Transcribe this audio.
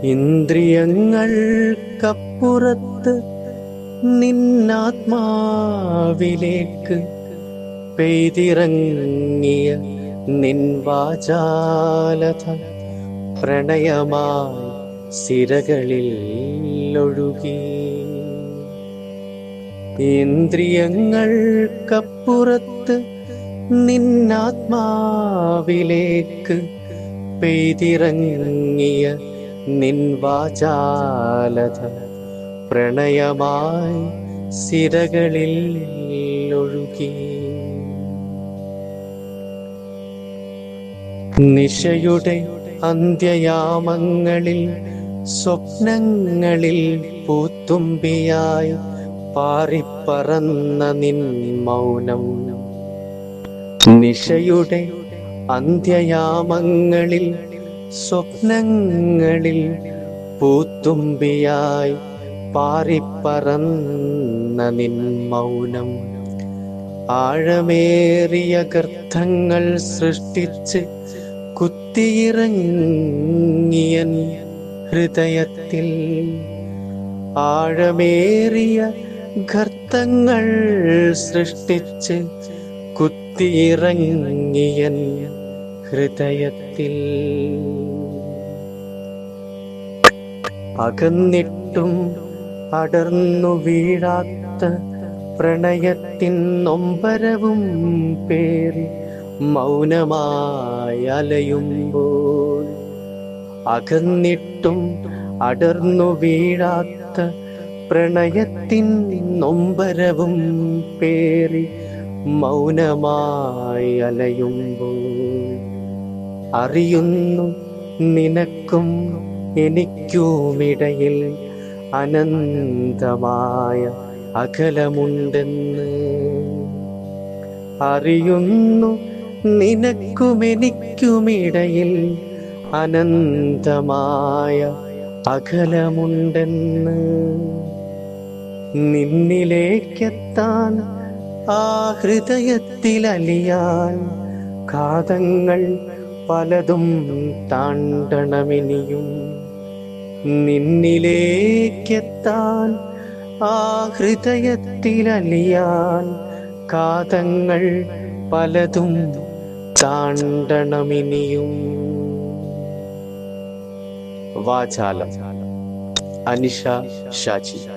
ഇന്ദ്രിയങ്ങൾക്കപ്പുറത്ത് നിന്നാത്മാവിലേക്ക് പെയ്തിറങ്ങിയ നിൻ വാചാലത പ്രണയമായി സിരകളിൽ ഒഴുകി. ഇന്ദ്രിയങ്ങൾക്കപ്പുറത്ത് നിന്നാത്മാവിലേക്ക് പെയ്തിറങ്ങിയ നിൻ വാചാലത പ്രണയമായി സിരകളിൽ ഒഴുകി. നിശയുടെ അന്ത്യയാമങ്ങളിൽ സ്വപ്നങ്ങളിൽ പൂത്തുമ്പിയായി പാറിപ്പറന്ന നിൻ മൗനം. നിശയുടെ അന്ത്യയാമങ്ങളിൽ സ്വപ്നങ്ങളിൽ പൂത്തുമ്പിയായി പാറിപ്പറന്ന നിൻ മൗനം. ആഴമേറിയ ഗർത്തങ്ങൾ സൃഷ്ടിച്ച് കുത്തിയിറങ്ങിയൻ ഹൃദയത്തിൽ. ആഴമേറിയ ഗർത്തങ്ങൾ സൃഷ്ടിച്ച് കുത്തിയിറങ്ങിയൻ ഹൃദയത്തിൽ. അകന്നിട്ടും അടർന്നു വീഴാത്ത പ്രണയത്തിൻ നൊമ്പരവും പേറി മൗനമായി അലയുമ്പോൾ. അകന്നിട്ടും അടർന്നു വീഴാത്ത പ്രണയത്തിൻ നൊമ്പരവും പേറി മൗനമായി അലയുമ്പോൾ. അറിയുന്നു നിനക്കും എനിക്കുമിടയിൽ അനന്തമായ അകലമുണ്ടെന്ന്. അറിയുന്നു നിനക്കുമെനിക്കുമിടയിൽ അനന്തമായ അകലമുണ്ടെന്ന്. നിന്നിലേക്കെത്താൻ ആ ഹൃദയത്തിലലിയാൻ ഘാതങ്ങൾ പലതും താണ്ടണമിനിയും. നിന്നിലേക്കെത്താൻ ആ ഹൃദയത്തിലലിയാൻ ഘാതങ്ങൾ പലതും താണ്ടണമിനിയും. വാചാലം, അനിഷ ഷാജി.